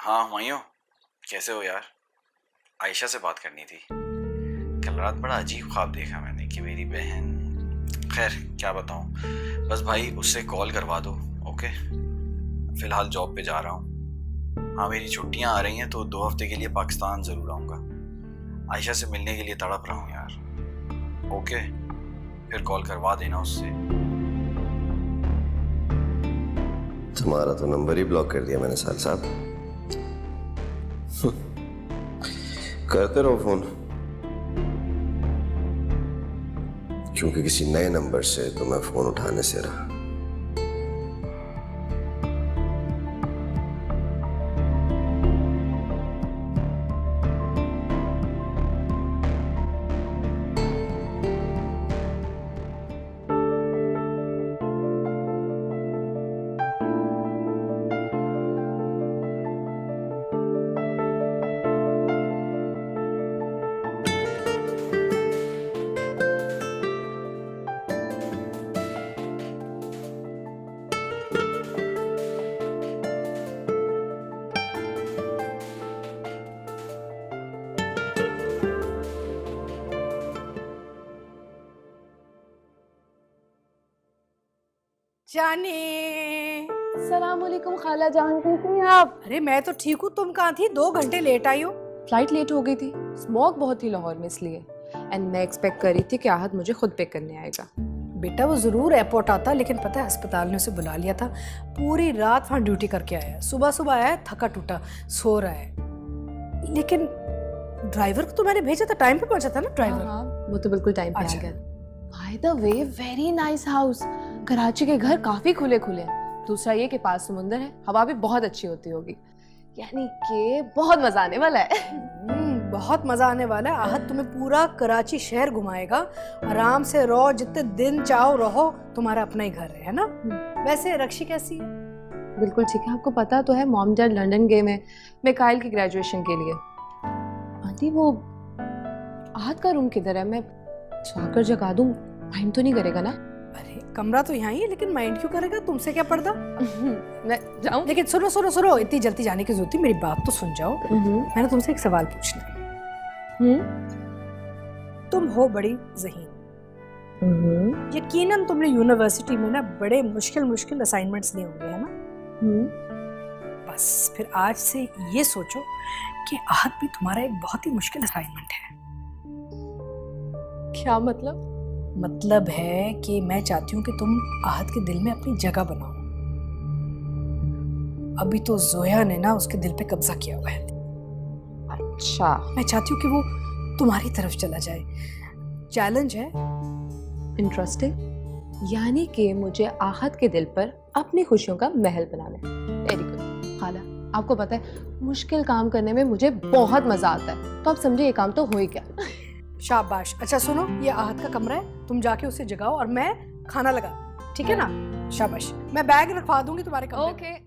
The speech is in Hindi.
हाँ हुमायूं, कैसे हो यार? आयशा से बात करनी थी। कल रात बड़ा अजीब ख्वाब देखा मैंने कि मेरी बहन, खैर क्या बताऊं, बस भाई उससे कॉल करवा दो। ओके, फिलहाल जॉब पे जा रहा हूँ। हाँ मेरी छुट्टियां आ रही हैं तो 2 हफ्ते के लिए पाकिस्तान ज़रूर आऊँगा। आयशा से मिलने के लिए तड़प रहा हूँ यार। ओके, फिर कॉल करवा देना उससे। तुम्हारा तो नंबर ही ब्लॉक कर दिया मैंने साल साहब। करते रहो फोन, क्योंकि किसी नए नंबर से तो मैं फोन उठाने से रहा। जाने। सलाम वालेकुम खाला जान, कैसे हैं आप? अरे मैं तो ठीक हूँ, तुम कहाँ थी? 2 घंटे लेट आई हो। फ्लाइट लेट हो गई थी, स्मॉग बहुत थी लाहौर में इसलिए। एंड मैं एक्सपेक्ट कर रही थी कि आहद मुझे खुद पिक करने आएगा। बेटा वो जरूर एयरपोर्ट आता, लेकिन पता है अस्पताल ने उसे बुला लिया था। पूरी रात वहाँ ड्यूटी करके आया। सुबह सुबह आया है, थका टूटा सो रहा है। लेकिन ड्राइवर को तो मैंने भेजा था, टाइम पे पहुंचा था ना ड्राइवर। हाँ, वो तो बिल्कुल टाइम पे आ अच्छा। गया। By the way, very nice house. Karachi के घर काफी खुले खुले हैं। दूसरा ये कि पास समुंदर है, हवा भी बहुत अच्छी होती होगी, यानी कि बहुत मजा आने वाला है। बहुत मजा आने वाला है। आहद तुम्हें पूरा कराची शहर घुमाएगा। आराम से रहो, जितने दिन चाहो रहो, तुम्हारा अपना ही घर है ना। वैसे रक्षी कैसी है? बिल्कुल ठीक है। आपको पता तो है मॉम डैड लंदन गए में मिकाइल की ग्रेजुएशन के लिए। आंटी वो आहद का रूम किधर है? मैं जाकर जगा दूं, माइंड तो नहीं करेगा ना? अरे कमरा तो यहाँ ही है, लेकिन माइंड क्यों करेगा? तुमसे क्या पर्दा? मैं जाऊं? लेकिन सुनो सुनो सुनो, इतनी जल्दी जाने की जरूरत नहीं, मेरी बात तो सुन जाओ। मैंने तुमसे एक सवाल पूछना है। तुम हो बड़ी ज़हीन, यकीनन तुमने यूनिवर्सिटी में ना बड़े मुश्किल मुश्किल असाइनमेंट्स लिए होंगे, है ना? बस फिर आज से ये सोचो कि आहद भी तुम्हारा एक बहुत ही मुश्किल असाइनमेंट है। क्या मतलब? मतलब है कि मैं चाहती हूँ कि तुम आहद के दिल में अपनी जगह बनाओ। अभी तो जोया ने ना उसके दिल पे कब्जा किया हुआ है। अच्छा, मैं चाहती हूँ कि वो तुम्हारी तरफ चला जाए। चैलेंज है। इंटरेस्टिंग। यानी कि मुझे आहद के दिल पर अपनी खुशियों का महल बनाना है। वेरी गुड खाला। आपको पता है मुश्किल काम करने में मुझे बहुत मजा आता है, तो आप समझे ये काम तो हो ही क्या। शाबाश। अच्छा सुनो, ये आहद का कमरा है, तुम जाके उसे जगाओ और मैं खाना लगा, ठीक है ना? शाबाश। मैं बैग रखवा दूंगी तुम्हारे कमरे में। ओके।